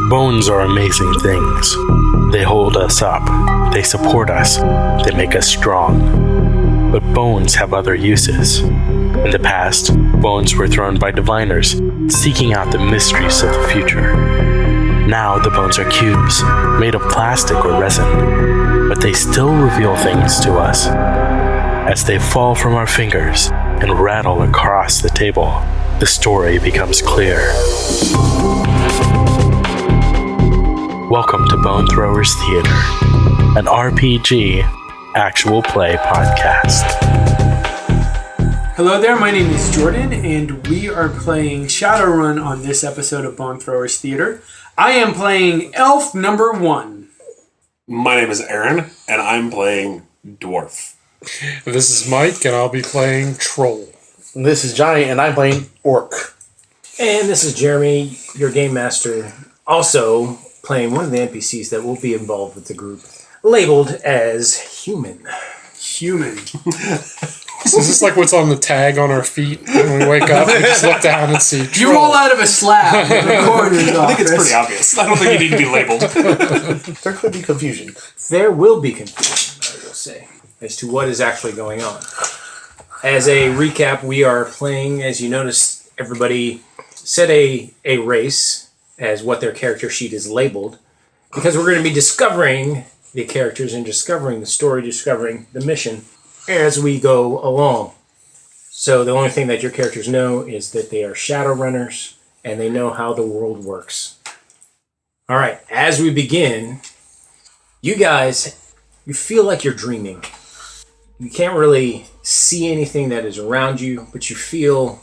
Bones are amazing things. They hold us up, they support us, they make us strong. But bones have other uses. In the past, bones were thrown by diviners, seeking out the mysteries of the future. Now the bones are cubes, made of plastic or resin, but they still reveal things to us. As they fall from our fingers and rattle across the table, the story becomes clear. Welcome to Bone Throwers Theater, an RPG actual play podcast. Hello there, my name is Jordan, and we are playing Shadowrun on this episode of Bone Throwers Theater. I am playing Elf number 1. My name is Aaron, and I'm playing Dwarf. This is Mike, and I'll be playing Troll. This is Johnny, and I'm playing Orc. And this is Jeremy, your game master, also playing one of the NPCs that will be involved with the group, labeled as Human. Human. Is this like what's on the tag on our feet when we wake up? We just look down and see Troll. You roll out of a slab in the coroner's office. I think it's pretty obvious. I don't think you need to be labeled. There could be confusion. There will be confusion, I will say, as to what is actually going on. As a recap, we are playing, as you noticed, everybody set a race as what their character sheet is labeled, because we're going to be discovering the characters and discovering the story, discovering the mission as we go along. So the only thing that your characters know is that they are Shadowrunners and they know how the world works. All right, as we begin, you guys, you feel like you're dreaming. You can't really see anything that is around you, but you feel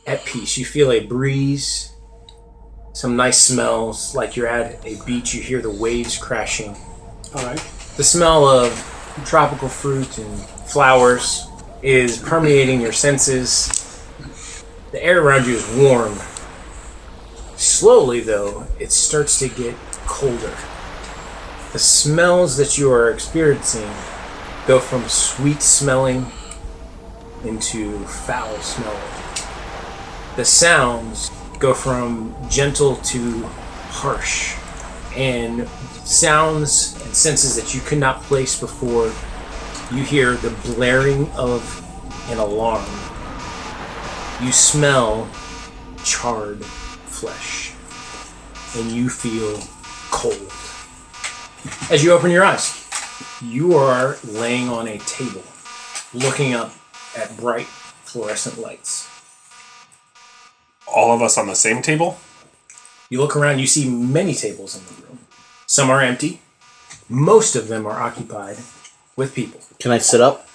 at peace. You feel a breeze, some nice smells, like you're at a beach, you hear the waves crashing. All right. The smell of tropical fruit and flowers is permeating your senses. The air around you is warm. Slowly, though, it starts to get colder. The smells that you are experiencing go from sweet smelling into foul smelling. The sounds go from gentle to harsh, and sounds and senses that you could not place before. You hear the blaring of an alarm. You smell charred flesh, and you feel cold. As you open your eyes, you are laying on a table, looking up at bright fluorescent lights. All of us on the same table? You look around, you see many tables in the room. Some are empty. Most of them are occupied with people. Can I sit up?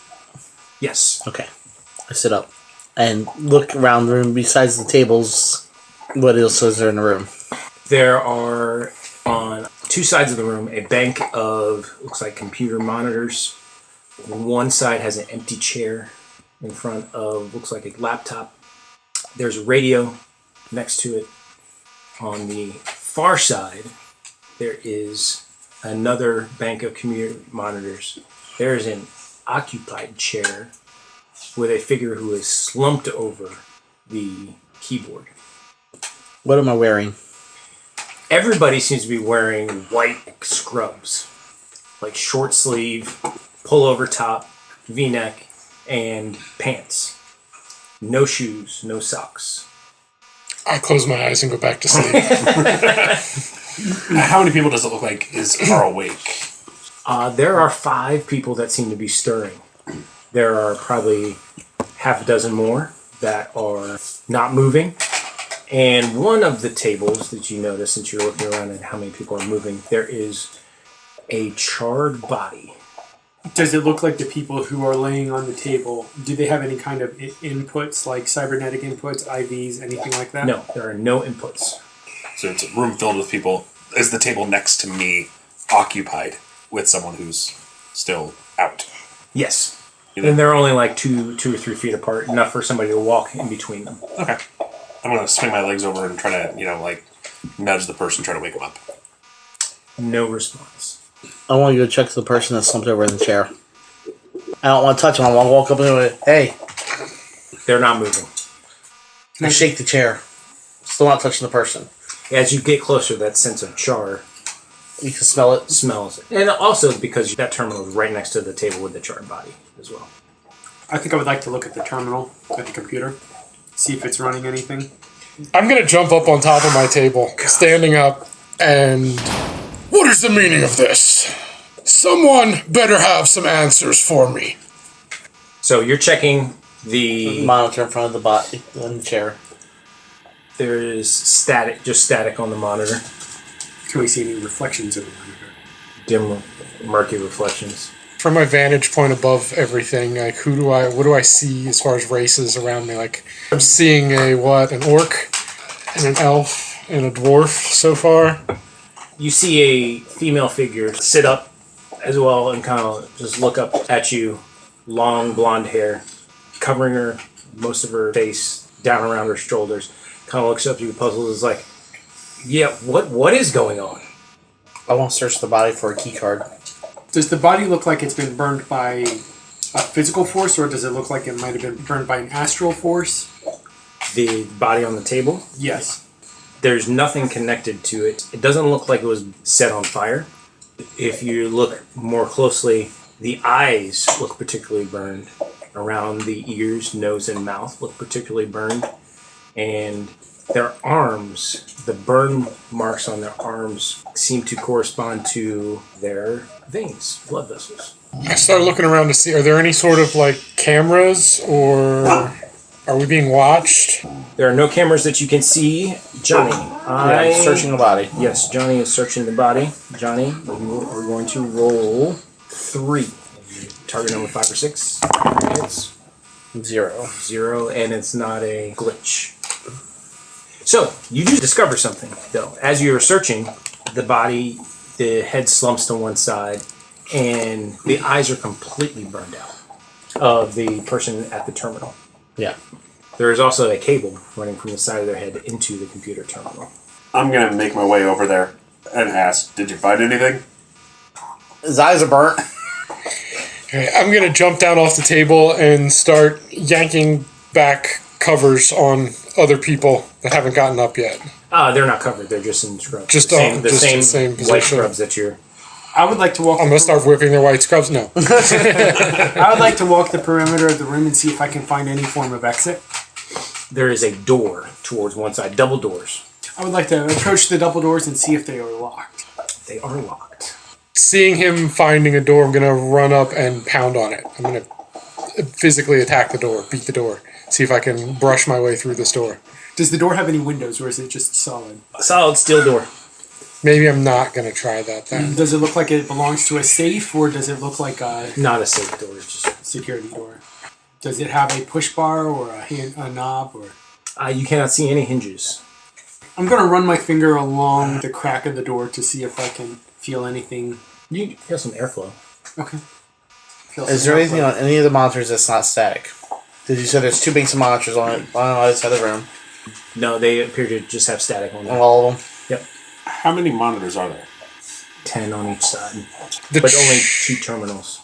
Yes. Okay. I sit up and look around the room. Besides the tables, what else is there in the room? There are, on two sides of the room, a bank of, looks like computer monitors. One side has an empty chair in front of, looks like a laptop. There's a radio next to it. On the far side, there is another bank of computer monitors. There is an occupied chair with a figure who is slumped over the keyboard. What am I wearing? Everybody seems to be wearing white scrubs, like short sleeve, pullover top, V-neck, and pants. No shoes, no socks. I close my eyes and go back to sleep. How many people does it look like are awake? There are 5 people that seem to be stirring. There are probably half a dozen more that are not moving. And one of the tables that you notice, since you're looking around at how many people are moving, there is a charred body. Does it look like the people who are laying on the table, do they have any kind of inputs, like cybernetic inputs, IVs, anything like that? No, there are no inputs. So it's a room filled with people. Is the table next to me occupied with someone who's still out? Yes. And they're only like 2 or 3 feet apart, enough for somebody to walk in between them. Okay. I'm going to swing my legs over and try to, nudge the person, try to wake them up. No response. I want you to check the person that's slumped over in the chair. I don't want to touch him. I want to walk up and go, hey. They're not moving. I shake the chair. Still not touching the person. As you get closer, that sense of char You can smell it. smells it. And also because that terminal is right next to the table with the charred body as well. I think I would like to look at the terminal, at the computer, see if it's running anything. I'm gonna jump up on top of my table, standing up, and... What is the meaning of this? Someone better have some answers for me. So you're checking the... Monitor in front of the body in the chair. There is just static on the monitor. Can we see any reflections of the monitor? Dim, murky reflections. From my vantage point above everything, like, what do I see as far as races around me? Like, I'm seeing an orc, and an elf, and a dwarf so far. You see a female figure sit up as well and kind of just look up at you. Long blonde hair, covering most of her face down around her shoulders. Kind of looks up at you, puzzled, is like, yeah, what is going on? I want to search the body for a key card. Does the body look like it's been burned by a physical force, or does it look like it might have been burned by an astral force? The body on the table? Yes. There's nothing connected to it. It doesn't look like it was set on fire. If you look more closely, the eyes look particularly burned. Around the ears, nose, and mouth look particularly burned. And their arms, the burn marks on their arms seem to correspond to their veins, blood vessels. I started looking around to see, are there any sort of, like, cameras, or are we being watched? There are no cameras that you can see. Johnny, I'm searching the body. Yes, Johnny is searching the body. Johnny, you are going to roll 3. Target number 5 or 6. Hits. 0. 0, and it's not a glitch. So, you do discover something, though. As you're searching, the body, the head slumps to one side, and the eyes are completely burned out of the person at the terminal. Yeah. There is also a cable running from the side of their head into the computer terminal. I'm going to make my way over there and ask, did you find anything? His eyes are burnt. Okay, I'm gonna jump down off the table and start yanking back covers on other people that haven't gotten up yet. They're not covered. They're just in scrubs. Just the the same same white position. scrubs that you're... I would like to walk. I'm gonna start whipping their white scrubs. No. I would like to walk the perimeter of the room and see if I can find any form of exit. There is a door towards one side. Double doors. I would like to approach the double doors and see if they are locked. They are locked. Seeing him finding a door, I'm gonna run up and pound on it. I'm gonna physically attack the door, beat the door, see if I can brush my way through this door. Does the door have any windows, or is it just solid? A solid steel door. Maybe I'm not gonna try that then. Does it look like it belongs to a safe, or does it look like a Not a safe door. It's just... security door? Does it have a push bar or a knob? Or you cannot see any hinges. I'm gonna run my finger along the crack of the door to see if I can feel anything. You feel some airflow. Okay. Is there anything on any of the monitors that's not static? Did you say there's 2 banks of monitors on it, on either side of the room? No, they appear to just have static on On them. all of them? Yep. How many monitors are there? 10 on each side. The But only 2 terminals.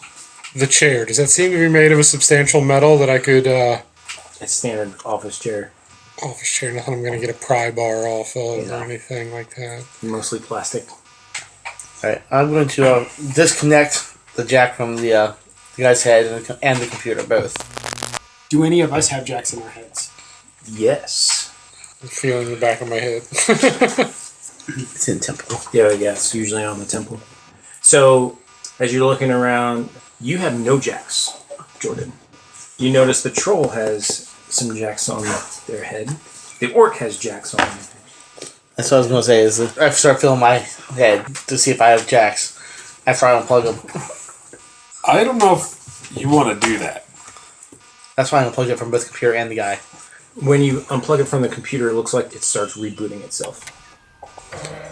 The chair, does that seem to be made of a substantial metal that I could, It's standard office chair. office chair, nothing I'm gonna get a pry bar off of or anything like that. Mostly plastic. Alright, I'm going to disconnect the jack from the guy's head and the computer, both. Do any of us have jacks in our heads? Yes. I'm feeling the back of my head. It's in temple. Yeah, it's usually on the temple. So, as you're looking around, you have no jacks, Jordan. You notice the troll has some jacks on their head. The orc has jacks on their head. That's what I was going to say, is I start feeling my head to see if I have jacks after I unplug them. I don't know if you want to do that. That's why I unplugged it from both the computer and the guy. When you unplug it from the computer, it looks like it starts rebooting itself.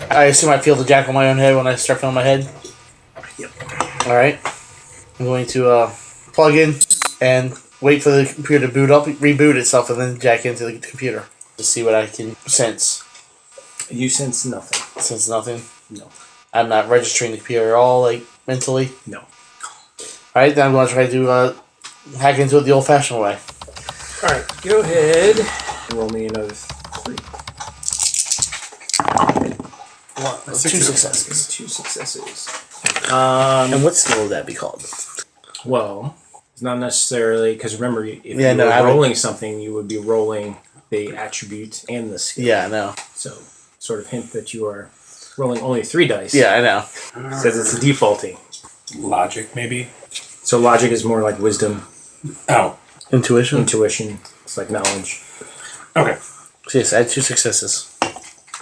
I assume I feel the jack on my own head when I start feeling my head. Yep. Alright. I'm going to plug in and wait for the computer to boot up, reboot itself, and then jack into the computer to see what I can sense. You sense nothing. Sense nothing? No. I'm not registering the computer at all, like, mentally? No. Alright, then I'm going to try to hack into it the old-fashioned way. Alright, go ahead. roll me another 3. Two successes. 2 successes. And what skill would that be called? Well, it's not necessarily, because remember, if you no, were rolling something, you would be rolling the attribute and the skill. Yeah, I know. So, sort of hint that you are rolling only 3 dice. Yeah, I know. Says it's defaulting. Logic, maybe? So logic is more like wisdom, Oh. Intuition? intuition. It's like knowledge. Okay. So yes, I had 2 successes.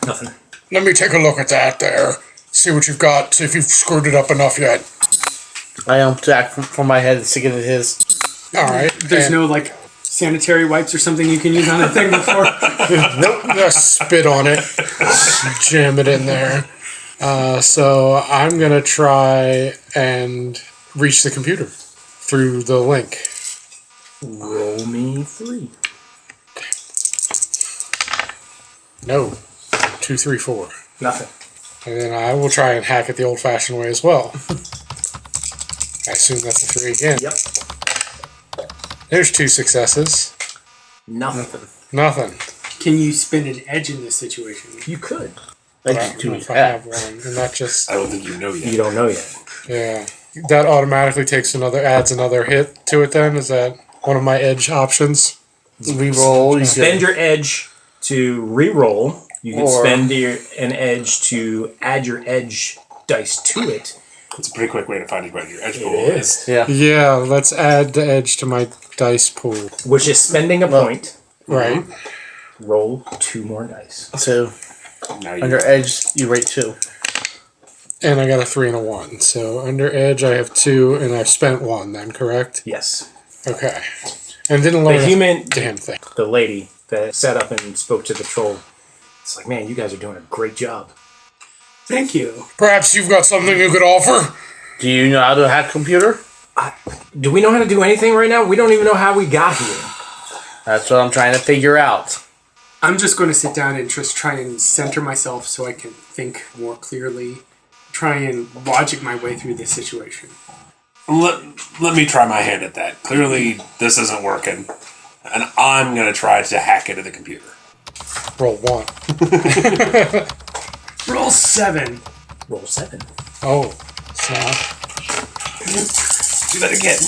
Nothing. Let me take a look at that there. See what you've got. See if you've screwed it up enough yet. I Jack from my head and stick it in his. All right. There's no like sanitary wipes or something you can use on a thing before. Nope. Just spit on it. Jam it in there. So I'm going to try and reach the computer through the link. Roll me 3. No. 2, 3, 4. Nothing. And then I will try and hack it the old-fashioned way as well. I assume that's a 3 again. Yep. There's 2 successes. Nothing. Nothing. Can you spin an edge in this situation? You could. I don't know if I have one. And that just... I don't think you know yet. You don't know yet. Yeah. That automatically adds another hit to it then? Is that one of my edge options? Reroll. You Spend your edge to re-roll. You can spend an edge to add your edge dice to it. It's a pretty quick way to find out what your edge It pool is. Yeah. Yeah, let's add the edge to my dice pool. Which is spending a point. Right. Roll 2 more dice. So Now you under edge, you rate 2. And I got a 3 and a 1. So under edge, I have 2, and I've spent 1 then, correct? Yes. Okay. And didn't learn The human, damn thing. the lady that sat up and spoke to the troll, it's like, man, you guys are doing a great job. Thank you. Perhaps you've got something you could offer? Do you know how to hack a computer? Do we know how to do anything right now? We don't even know how we got here. That's what I'm trying to figure out. I'm just going to sit down and just try and center myself so I can think more clearly. Try and logic my way through this situation. Let me try my hand at that. Clearly, this isn't working. And I'm going to try to hack into the computer. Roll 1. Roll 7. Roll 7. Oh. Snap. Do that again.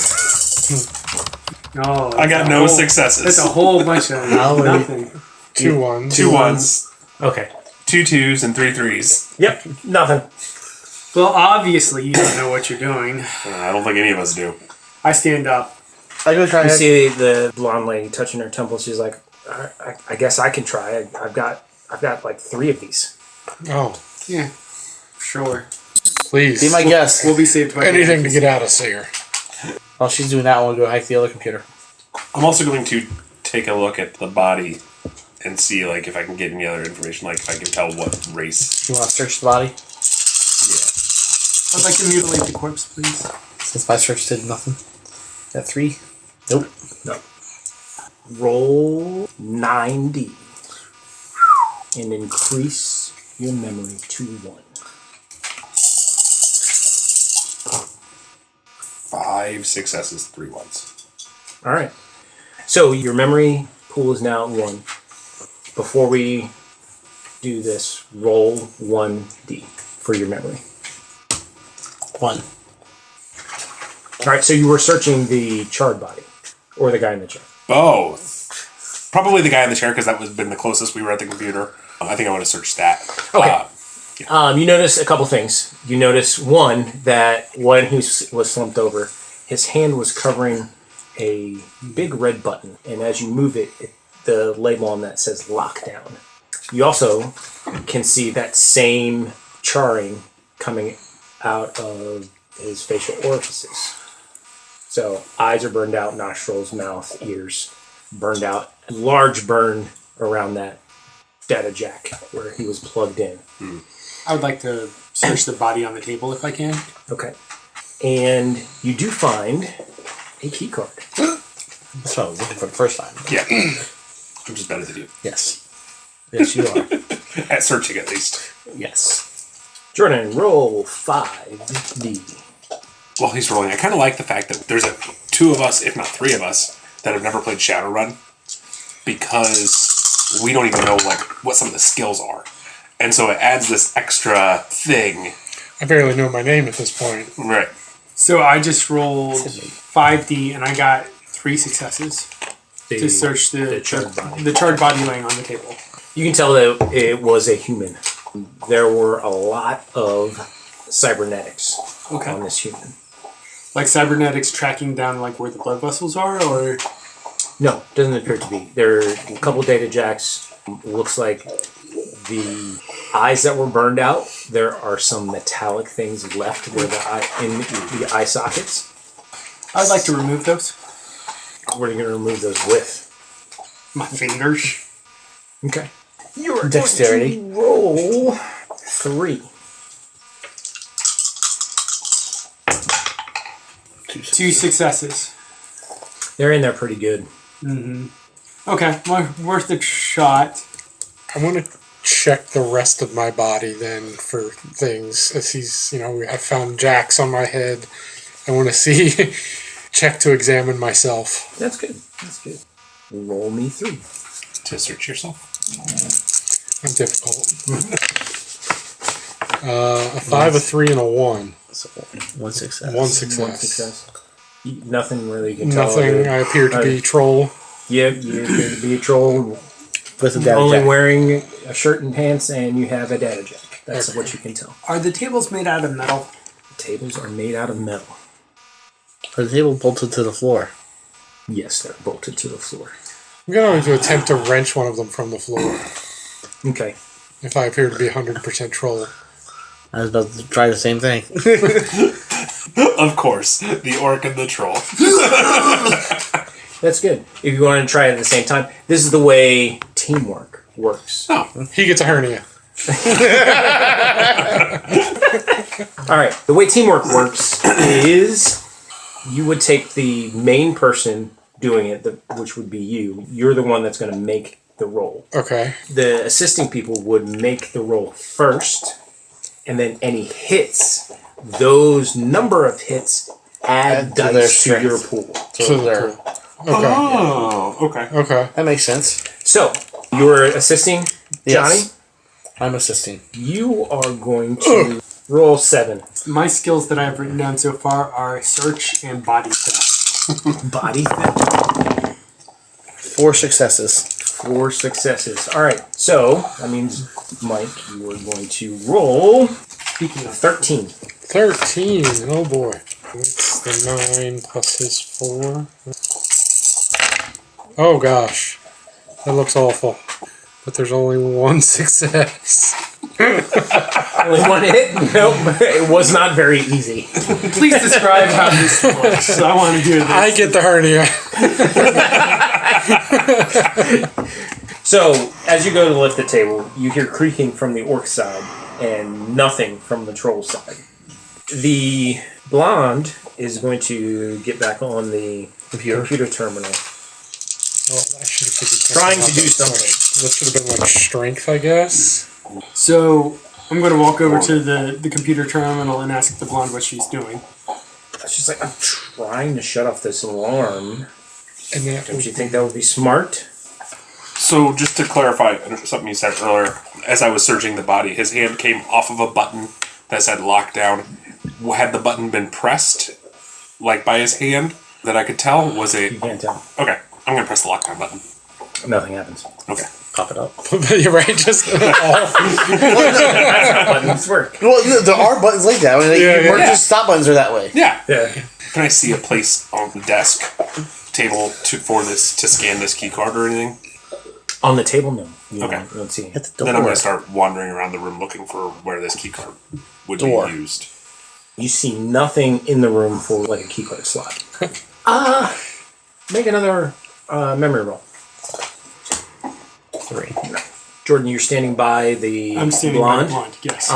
No, I got no successes. That's a whole bunch of nothing. 2 1s. 2 1s, Okay. 2 2s, and 3 3s. Yep. Nothing. Well, obviously you don't know what you're doing. I don't think any of us do. I stand up. I go try You hack. see the blonde lady touching her temple. She's like, I guess I can try. I've got like 3 of these. Oh. Yeah, sure. Please. Be my guest. We'll be saved by Anything to get out of here. While she's doing that, I want to go hack the other computer. I'm also going to take a look at the body and see like if I can get any other information, like if I can tell what race. You want to search the body? I'd like to mutilate the corpse, please. Since my search did nothing. That 3? Nope. No. Roll 9d and increase your memory to 1. 5 successes, 3 1s. All right. So your memory pool is now at 1. Before we do this, roll 1d for your memory. 1. All right. So you were searching the charred body, or the guy in the chair. Both. Probably the guy in the chair because that was been the closest we were at the computer. I think I want to search that. Okay. You notice a couple things. You notice one that when he was slumped over, his hand was covering a big red button, and as you move it, the label on that says lockdown. You also can see that same charring coming out of his facial orifices. So eyes are burned out, nostrils, mouth, ears burned out. Large burn around that data jack where he was plugged in. I would like to search the body on the table if I can. Okay. And you do find a key card. That's what I was looking for the first time. Yeah. I'm just better than you. Yes. Yes, you are. At searching, at least. Yes. Jordan, roll 5d. While he's rolling, I kind of like the fact that there's 2 of us, if not 3 of us, that have never played Shadowrun. Because we don't even know like what some of the skills are. And so it adds this extra thing. I barely know my name at this point. Right. So I just rolled 5D and I got 3 successes to search the charred body laying on the table. You can tell that it was a human. There were a lot of cybernetics on this human. Like cybernetics tracking down like where the blood vessels are, or No, doesn't appear to be. There are a couple data jacks. Looks like the eyes that were burned out. There are some metallic things left where in the eye sockets. I'd like to remove those. What are you going to remove those with? My fingers. Okay. You are Dexterity. going to roll 3. 2 successes. They're in there pretty good. Okay, well, worth a shot. I want to check the rest of my body then for things. As he's, I found jacks on my head. I want to see, check to examine myself. That's good. That's good. Roll me 3. To search yourself. I'm difficult. A 5, a 3, and a 1. So, 1 success. 1 success. 1 success. Nothing really you can tell. Nothing. I appear to be troll. Yep, you appear to be a troll. With a data Only jack. wearing a shirt and pants, and you have a data jack. That's what you can tell. Are the tables made out of metal? The tables are made out of metal. Are the table bolted to the floor? Yes, they're bolted to the floor. I'm going to attempt to wrench one of them from the floor. Okay. If I appear to be 100% troll. I was about to try the same thing. Of course, the orc and the troll. That's good. If you want to try it at the same time, this is the way teamwork works. Oh, He gets a hernia. All right. The way teamwork works is you would take the main person doing it, which would be you. You're the one that's going to make the roll. Okay. The assisting people would make the roll first, and then any hits, those number of hits add to their dice to strength. your pool. So they're... Okay. oh, okay. Okay. That makes sense. So, you're assisting Johnny. Yes. I'm assisting. You are going to roll 7. My skills that I've written down so far are search and body theft. Body theft. 4 successes. 4 successes. All right. So, that means, Mike, you are going to roll Speaking of 13. 13. Oh boy. That's the 9 plus his 4. Oh gosh. That looks awful. But there's only 1 success. Only 1 hit? Nope. It was not very easy. please describe how this works. I want to hear this. I get the hernia. So, as you go to lift the table, you hear creaking from the orc side and nothing from the troll side. The blonde is going to get back on the computer terminal, Oh, I should have figured trying to out. do something. This should have been like strength, I guess. So I'm going to walk over to the computer terminal and ask the blonde what she's doing. She's like, I'm trying to shut off this alarm. And that Don't you think that would be smart? So, just to clarify something you said earlier, as I was searching the body, his hand came off of a button that said lockdown. Had the button been pressed, like by his hand, that I could tell? Was You it... can't tell. Okay, I'm going to press the lockdown button. Nothing happens. Okay. Pop it up. You're right, just off. Buttons work. Well, there are buttons like that. I mean, Yeah, yeah. just stop buttons are that way. Yeah. Yeah. Can I see a place on the desk table for this to scan this key card or anything? On the table, no. You Okay. don't see it. At the door. Then I'm going to start wandering around the room looking for where this key card would Door. be used. You see nothing in the room for like a keycard slot. Make another memory roll. 3. Jordan, you're standing by the I'm standing blonde. by the blonde, yes.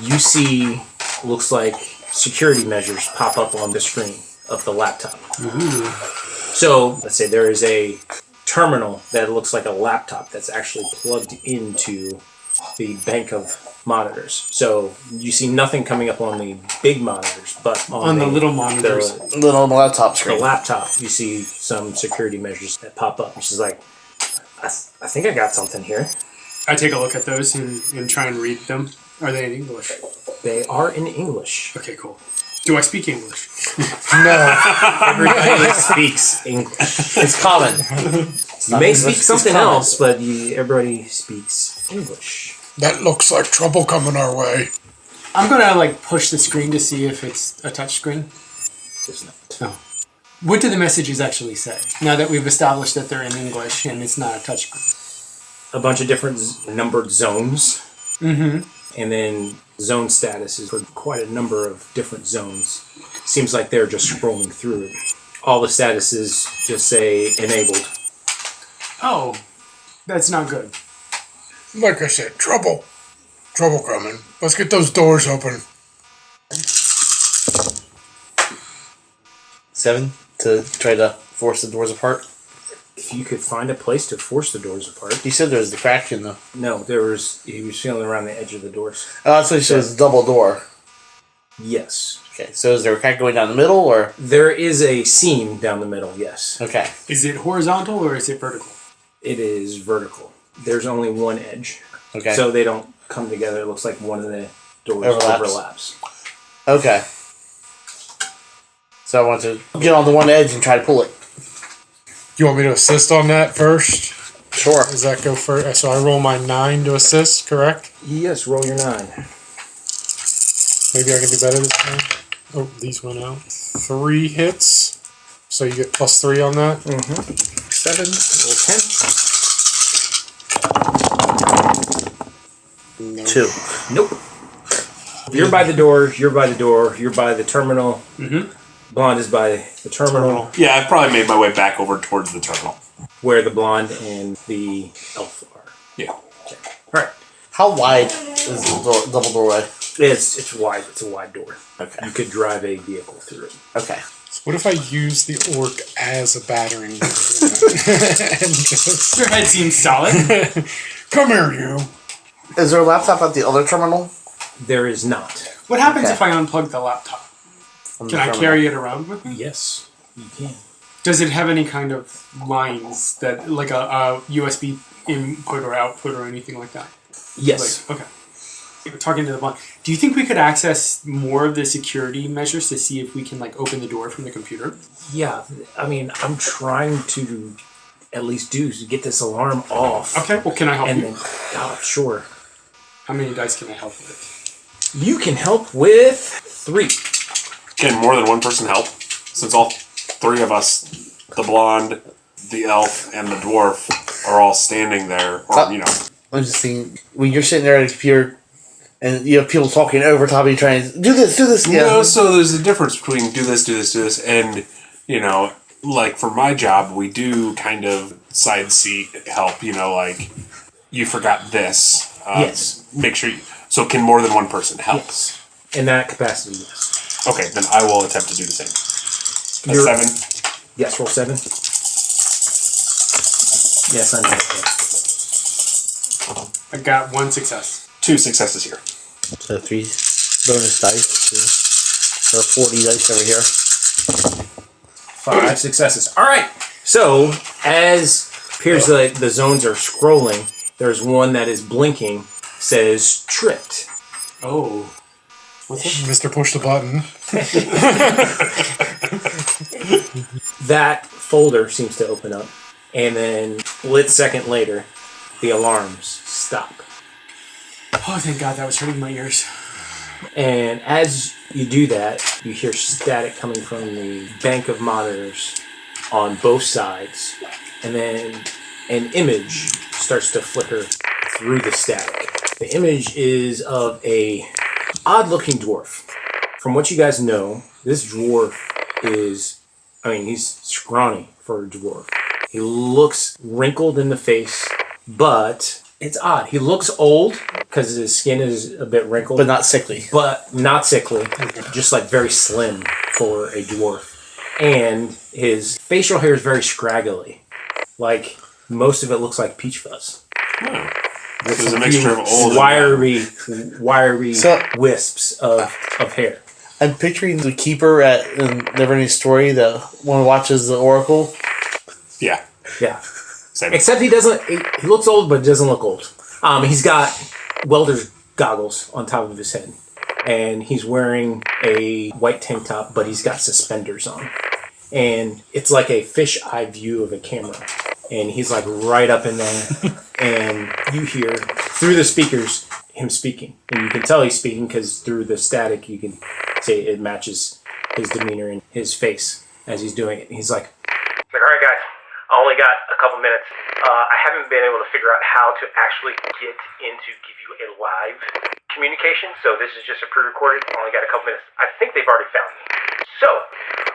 You see, looks like security measures pop up on the screen of the laptop. So, let's say there is a terminal that looks like a laptop that's actually plugged into the bank of monitors. So, you see nothing coming up on the big monitors, but On the little monitors. Little on the laptop The screen. laptop, you see some security measures that pop up. She's like, I think I got something here. I take a look at those and try and read them. Are they in English? They are in English. Okay, cool. Do I speak English? No. Everybody speaks English. It's common. You may speak It's something common. else, but everybody speaks English. That looks like trouble coming our way. I'm gonna like push the screen to see if it's a touch screen. It's not. Oh. What do the messages actually say? Now that we've established that they're in English and it's not a touch screen. A bunch of different numbered zones. Mm-hmm. And then zone statuses for quite a number of different zones. Seems like they're just scrolling through it. All the statuses just say enabled. Oh, that's not good. Like I said, trouble. Trouble coming. Let's get those doors open. 7 to try to force the doors apart. If you could find a place to force the doors apart. You said there was the crack in the... No, he was feeling around the edge of the doors. Oh, that's what you said was a double door. Yes. Okay, so is there a crack going down the middle, or... There is a seam down the middle, yes. Okay. Is it horizontal or is it vertical? It is vertical. There's only one edge. Okay. So they don't come together. It looks like one of the doors overlaps. Okay. So I want to get on the one edge and try to pull it. You want me to assist on that first? Sure. Does that go first? So I roll my 9 to assist, correct? Yes, roll your 9. Maybe I can do better this time. Oh, these went out. 3 hits. So you get +3 on that. 7, roll 10. 2. Nope. You're by the door, you're by the door, you're by the terminal. Mm-hmm. Blonde is by the terminal, Yeah, I've probably made my way back over towards the terminal. where the blonde and the elf are. Yeah. Alright. How wide is the double doorway? It's wide. It's a wide door. Okay. You could drive a vehicle through it. Okay. So what if I use the orc as a battering ram? And just, Your head seems solid. come here, you. Is there a laptop at the other terminal? There is not. What happens Okay. if I unplug the laptop? From the Can I terminal? carry it around with me? Yes, you can. Does it have any kind of lines that, like a USB input or output or anything like that? Yes. Like, okay. We're talking to the bot. Do you think we could access more of the security measures to see if we can like open the door from the computer? Yeah. I mean, I'm trying to at least get this alarm off. Okay. Well, can I help And you? then, sure. How many dice can I help with? You can help with 3. Can more than one person help? Since all 3 of us, the blonde, the elf, and the dwarf, are all standing there, or, I'm just thinking, when you're sitting there at a computer and you have people talking over top of you trying to do this, yeah. No, so there's a difference between do this, and, like for my job, we do kind of side seat help, like, you forgot this. Yes. Make sure so can more than one person help? Yes. In that capacity, yes. Okay, then I will attempt to do the same. A You're- 7. Yes, roll 7. Yes, I know. I got 1 success. 2 successes here. So 3 bonus dice. There are 40 dice over here. 5 successes. All right. So as appears like the zones are scrolling, there's one that is blinking. Says tripped. Oh. What's it? Mr. Push the button. That folder seems to open up, and then split second later, the alarms stop. Oh, thank God, that was hurting my ears. And as you do that, you hear static coming from the bank of monitors on both sides, and then an image starts to flicker through the static. The image is of a odd-looking dwarf. From what you guys know, this dwarf is, he's scrawny for a dwarf. He looks wrinkled in the face, but it's odd. He looks old because his skin is a bit wrinkled. But not sickly. But not sickly. Just like very slim for a dwarf. And his facial hair is very scraggly. Like most of it looks like peach fuzz. This is a mixture of old wiry So- wisps of hair. I'm picturing the keeper at Neverending Story, the one who watches the Oracle. Yeah. Yeah. Same. Except he doesn't. He looks old, but doesn't look old. He's got welder's goggles on top of his head, and he's wearing a white tank top, but he's got suspenders on, and it's like a fisheye view of a camera, and he's like right up in there, and you hear through the speakers him speaking, and you can tell he's speaking because through the static you can say it matches his demeanor and his face as he's doing it. And he's like, all right, guys, I only got a couple minutes. I haven't been able to figure out how to actually get in to give you a live communication, so this is just a pre-recorded. I only got a couple minutes. I think they've already found me. So,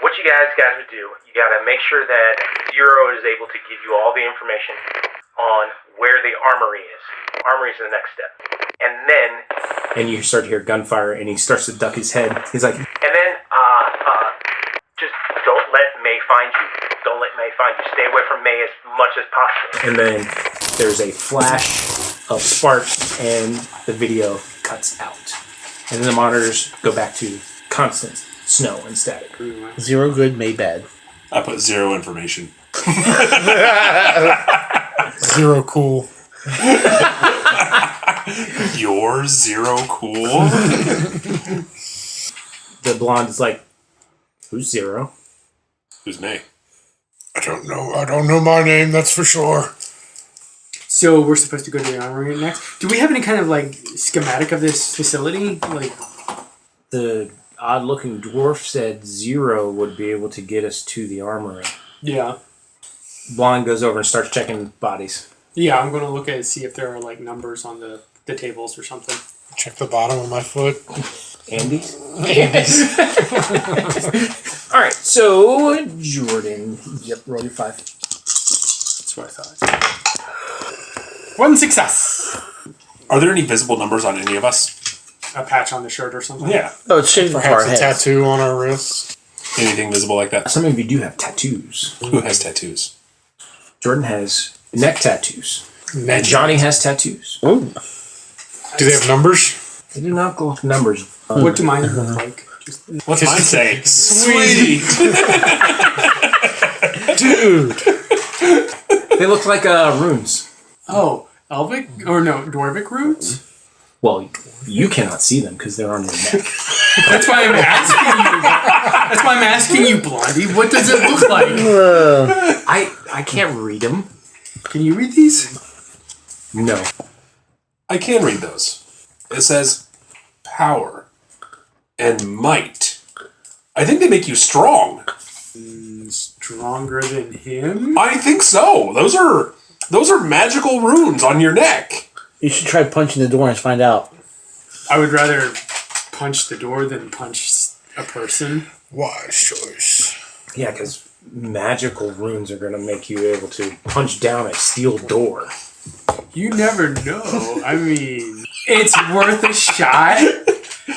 what you guys would do, you gotta make sure that Zero is able to give you all the information on where the armory is. Armory is the next step. And then... and you start to hear gunfire, and he starts to duck his head. He's like... and then, just don't let May find you. Don't let May find you. Stay away from May as much as possible. and then there's a flash of sparks, and the video cuts out. And then the monitors go back to constant snow and static. 0 good, May bad. I put 0 information. 0 cool. You're 0 cool? The blonde is like, who's Zero? Who's May? I don't know. I don't know my name, that's for sure. So we're supposed to go to the armory next. Do we have any kind of like schematic of this facility? Like The odd-looking dwarf said Zero would be able to get us to the armory. yeah. Blonde goes over and starts checking bodies. Yeah, I'm gonna look at it, see if there are like numbers on the tables or something. Check the bottom of my foot. Andy's? Alright, so Jordan. Yep, roll your 5. That's what I thought. 1 success. Are there any visible numbers on any of us? A patch on the shirt or something. Yeah. Oh, it's shaped for our Perhaps a heads. tattoo on our wrists. Anything visible like that? Some of you do have tattoos. Who has tattoos? Jordan has neck tattoos. Neck. Johnny has tattoos. Ooh. Do they have numbers? They do not go with numbers. What do mine look like? Just, What's mine say? Sweet! Dude. They look like runes. oh, Elvic or no Dwarvic roots? Well, you cannot see them because they're on your neck. That's why I'm asking you. That's why I'm asking you, Blondie. What does it look like? I can't read them. Can you read these? No. I can read those. It says power and might. I think they make you strong. Stronger than him? I think so. Those are magical runes on your neck. You should try punching the door and find out. I would rather punch the door than punch a person. Wise choice. Yeah, because magical runes are going to make you able to punch down a steel door. You never know. I mean, it's worth a shot.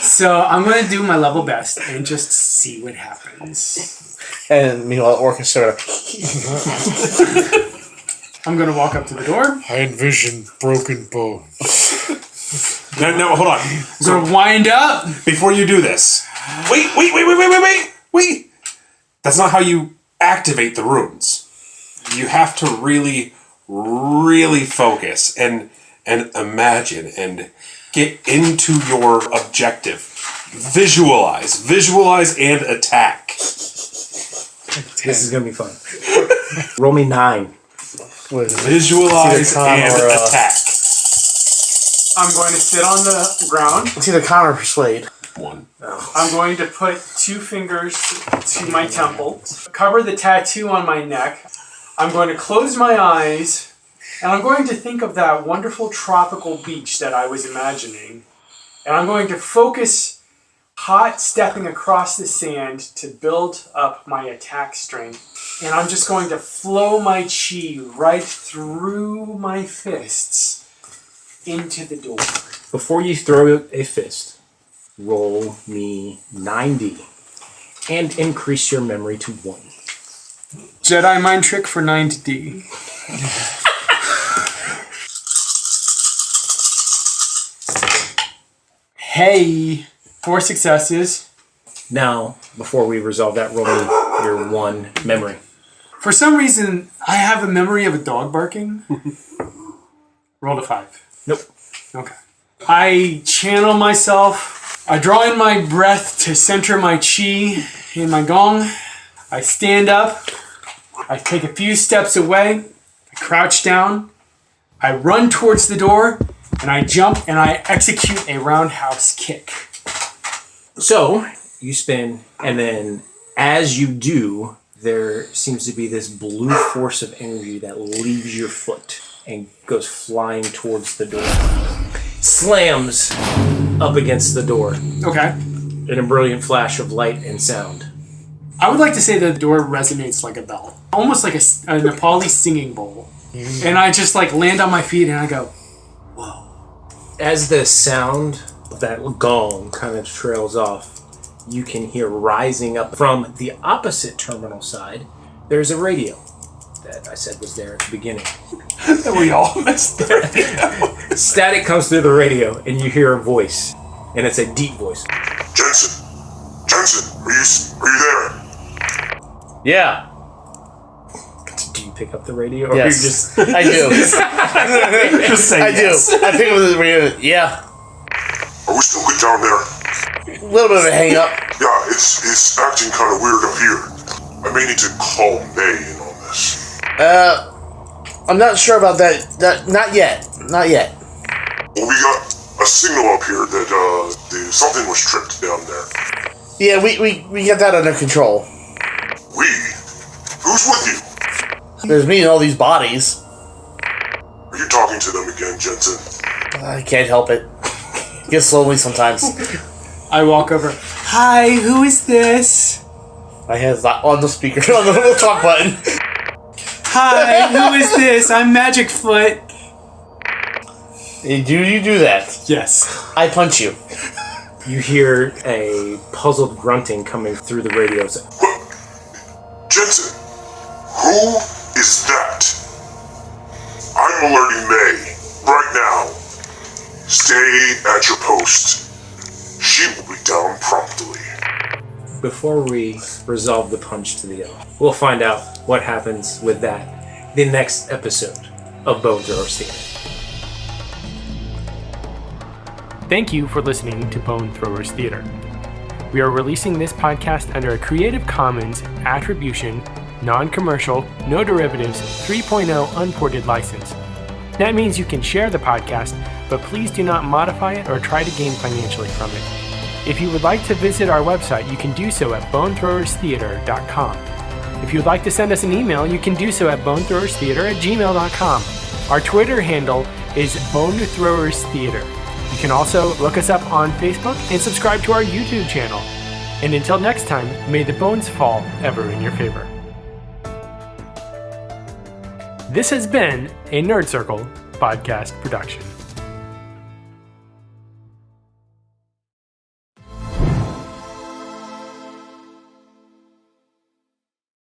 So I'm going to do my level best and just see what happens. And meanwhile, orchestra. I'm going to walk up to the door. I envision broken bones. No, hold on. I'm going to wind up. Before you do this, wait. That's not how you activate the runes. You have to really, really focus and imagine and get into your objective. Visualize and attack. This is going to be fun. Roll me 9. Visualize and attack. I'm going to sit on the ground. It's either con or persuade. 1. I'm going to put 2 fingers to my temple, cover the tattoo on my neck. I'm going to close my eyes, and I'm going to think of that wonderful tropical beach that I was imagining. And I'm going to focus hot stepping across the sand to build up my attack strength. And I'm just going to flow my chi right through my fists into the door. Before you throw a fist, roll me 90 and increase your memory to 1. Jedi mind trick for 9D. Hey, 4 successes. Now, before we resolve that, roll me your 1 memory. For some reason, I have a memory of a dog barking. Rolled a 5. Nope. Okay. I channel myself. I draw in my breath to center my chi in my gong. I stand up. I take a few steps away. I crouch down. I run towards the door. And I jump and I execute a roundhouse kick. So, you spin, and then as you do, there seems to be this blue force of energy that leaves your foot and goes flying towards the door. Slams up against the door Okay. in a brilliant flash of light and sound. I would like to say that the door resonates like a bell. Almost like a Nepali singing bowl. And I just like land on my feet and I go, As the sound of that gong kind of trails off, you can hear rising up from the opposite terminal side, there's a radio that I said was there at the beginning. That we all missed it. Static comes through the radio, and you hear a voice, and it's a deep voice. Jensen, are you there? Yeah. Do you pick up the radio, or Yes. you just I do. Just say I yes. do. I pick up the radio. Yeah. Are we still good down there? A little bit of a hang up. Yeah, it's acting kind of weird up here. I may need to call May in on this. I'm not sure about that. Not yet. Not yet. Well, we got a signal up here that something was tripped down there. Yeah, we got that under control. We? Who's with you? There's me and all these bodies. Are you talking to them again, Jensen? I can't help it. Gets lonely sometimes. I walk over. Hi, who is this? My hand's not on the speaker, on the little talk button. Hi, who is this? I'm Magic Foot. Hey, do you do that? Yes. I punch you. you hear a puzzled grunting coming through the radio. Jensen, who is that? I'm alerting May right now. Stay at your post. She will be down promptly. Before we resolve the punch to the L, we'll find out what happens with that the next episode of Bone Throwers Theater. Thank you for listening to Bone Throwers Theater. We are releasing this podcast under a Creative Commons Attribution, Non-Commercial, No Derivatives 3.0 Unported license. That means you can share the podcast, but please do not modify it or try to gain financially from it. If you would like to visit our website, you can do so at bonethrowerstheater.com. If you would like to send us an email, you can do so at bonethrowerstheater@gmail.com. Our Twitter handle is bonethrowerstheater. You can also look us up on Facebook and subscribe to our YouTube channel. And until next time, may the bones fall ever in your favor. This has been a Nerd Circle podcast production.